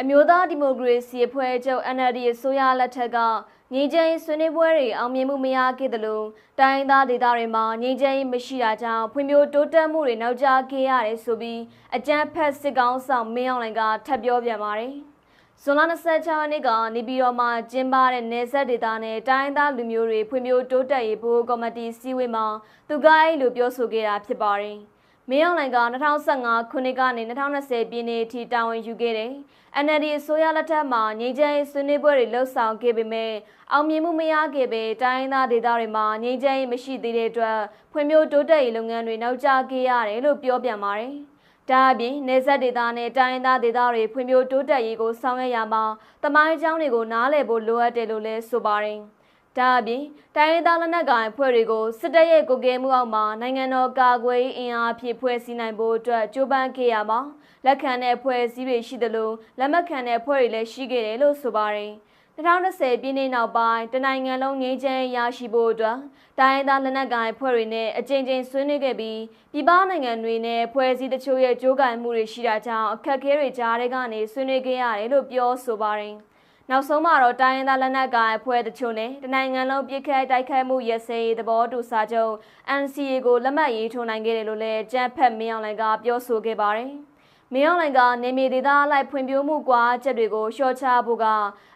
အမျိုးသားဒီမိုကရေစီအဖွဲ့ချုပ် NLD အစိုးရလက်ထက်ကငြိမ်းချမ်းရေးဆွေးနွေးပွဲတွေအောင်မြင်မှုမရခဲ့သလိုတိုင်းသားဒေသတွေမှာငြိမ်းချမ်းရေးမရှိတာကြောင့်ဖွံ့ဖြိုးတိုးတက်မှုတွေနောက်ကျခဲ့ရတယ်ဆိုပြီးအကြမ်းဖက်စစ်ကောင်ဆောင်မင်းအောင်လှိုင်ကထပ်ပြောပြန်ပါတယ်။ဇွန်လ26ရက်နေ့ကနေပြည်တော်မှာကျင်းပတဲ့နယ်စပ်ဒေသနဲ့တိုင်းသားလူမျိုးတွေဖွံ့ဖြိုးတိုးတက်ရေးဘိုးကော်မတီစည်းဝေးမှာသူကအဲ့လိုပြောဆိုခဲ့တာဖြစ်ပါတယ်။မင်းအောင်လှိုင်က2015ခုနှစ်ကနေ2020ပြည်နှစ်အထိတာဝန်ယူခဲ့တယ်။ NLD အစိုးရလက်ထက်မှာငြိမ်းချမ်းရေးဆွေးနွေးပွဲတွေလှုပ်ဆောင်ခဲ့ပေမဲ့အောင်မြင်မှုမရခဲ့ပဲတိုင်းသားဒေသတွေမှာငြိမ်းချမ်းရေးမရှိသေးတဲ့အတွက်ဖွံ့ဖြိုးတိုးတက်ရေးလုပ်ငန်းတွေနောက်ကျခဲ့ရတယ်လို့ပြောပြန်ပါတယ်။ဒါအပြင်နယ်စပ်ဒေသနဲ့တိုင်းသားဒေသတွေဖွံ့ဖြိုးတိုးတက်ရေးကိုဆောင်ရွက်ရမှာတမိုင်းအကြောင်းတွေကိုနားလည်ဖို့လိုအပ်တယ်လို့လည်းဆိုပါတယ်။ဒါအပြင်တိုင်းသားလက်နက်ကိုင်အဖွဲ့တွေကိုစစ်တပ်ရဲ့ကိုယ်ကဲမှုအောက်မှာနိုင်ငံတော်ကာကွယ်ရေးအင်အားအဖြစ်ဖွဲ့စည်းနိုင်ဖို့အတွက်ကြိုးပမ်းခဲ့ရမှာလက်ခံတဲ့အဖွဲ့အစည်းတွေရှိသလိုလက်မခံတဲ့အဖွဲ့တွေလည်းရှိခဲ့တယ်လို့ဆိုပါတယ်။2020ပြည်နှစ်နောက်ပိုင်းတနိုင်ငံလုံးငြိမ်းချမ်းရရှိဖို့အတွက်တိုင်းသားလက်နက်ကိုင်အဖွဲ့တွေနဲ့အကြိမ်ကြိမ်ဆွေးနွေးခဲ့ပြီးပြည်ပနိုင်ငံတွေနဲ့အဖွဲ့အစည်းတချို့ရဲ့ကြိုးကိုင်မှုတွေရှိတာကြောင့်အခက်အခဲတွေကြားထဲကနေဆွေးနွေးခဲ့ရတယ်လို့ပြောဆိုပါတယ်။နောက်ဆုံးမှာတော့တိုင်းရင်းသားလက်နက်ကိုင်အဖွဲ့တချို့နဲ့တနိုင်ငံလုံးပြည်ခတ်တိုက်ခိုက်မှုရစဲသဘောတူစာချုပ် NCA ကိုလက်မှတ်ရေးထိုးနိုင်ခဲ့တယ်လို့လည်းကြမ်းဖက်မင်းအောင်လှိုင်ကပြောဆိုခဲ့ပါတယ်။မင်းအောင်လှိုင်ကနေမြေဒေသအလိုက်ဖွံ့ဖြိုးမှုကွာချက်တွေကိုလျှော့ချဖို့က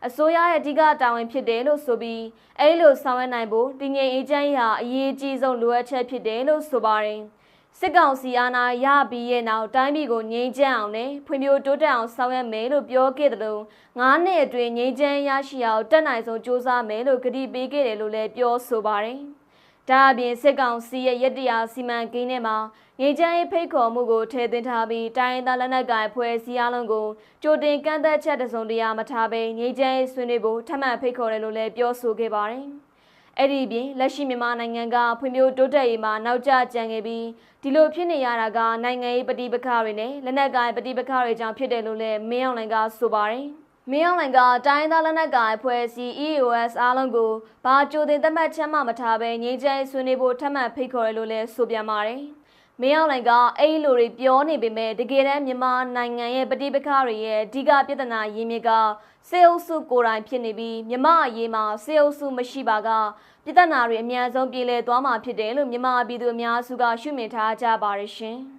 အစိုးရရဲ့အဓိကတာဝန်ဖြစ်တယ်လို့ဆိုပြီးအဲဒီလိုဆောင်ရွက်နိုင်ဖို့တည်ငြိမ်အေးချမ်းရေးဟာအရေးကြီးဆုံးလိုအပ်ချက်ဖြစ်တယ်လို့ဆိုပါတယ်။စစ်ကောင်စီအာဏာရပြီးရဲ့နောက်တိုင်းပြည်ကိုငြိမ်းချမ်းအောင်နဲ့ဖွံ့ဖြိုးတိုးတက်အောင်ဆောင်ရွက်မယ်လို့ပြောခဲ့တယ်လို့9နှစ်အတွင်းငြိမ်းချမ်းရရှိအောင်တက်နိုင်ဆုံးစ조사မယ်လို့ကတိပေးခဲ့တယ်လို့လည်းပြောဆိုပါတယ်။ဒါအပြင်စစ်ကောင်စီရဲ့ရတ္တရားစီမံကိန်းထဲမှာငြိမ်းချမ်းရေးဖိတ်ခေါ်မှုကိုထည့်သွင်းထားပြီးတိုင်းသားလက်နက်ကိုင်ဖွဲ့စည်းအလုံးကိုကြိုတင်ကန့်သက်ချက်တစုံတရာမထားဘဲငြိမ်းချမ်းရေးဆွေးနွေးဖို့ထပ်မံဖိတ်ခေါ်တယ်လို့လည်းပြောဆိုခဲ့ပါတယ်။အဲ့ဒီပြင်လက်ရှိမြန်မာနိုင်ငံကဖွံ့ဖြိုးတိုးတက်ရေးမှာနောက်ကျကျန်ခဲ့ပြီးဒီလိုဖြစ်နေရတာကနိုင်ငံရေးပဋိပက္ခတွေနဲ့လက်နက်ကိုင်ပဋိပက္ခတွေကြောင့်ဖြစ်တယ်လို့လည်းမင်းအောင်လှိုင်ကဆိုပါတယ်။မင်းအောင်လှိုင်ကတိုင်းသားလက်နက်ကိုင်ဖွဲ့စည်း EOS အားလုံးကိုဘာကြိုတင်သတ်မှတ်ချက်မှမထားဘဲငြိမ်းချမ်းရေးဆွေးနွေးဖို့ထပ်မံဖိတ်ခေါ်တယ်လို့လည်းဆိုပြန်ပါတယ်။မင်းအောင်လှိုင်ကအဲ့လိုတွေပြောနေပေမဲ့တကယ်တမ်းမြန်မာနိုင်ငံရဲ့ပဋိပက္ခတွေရဲ့အဓိကပြဿနာရင်းမြစ်ကစေအုပ်စုကိုယ်တိုင်ဖြစ်နေပြီးမြန်မာအရေးမှာစေအုပ်စုမရှိပါကပြဿနာတွေအများဆုံးပြေလည်သွားမှာဖြစ်တယ်လို့မြန်မာပြည်သူအများစုကရှုမြင်ထားကြပါရရှင်။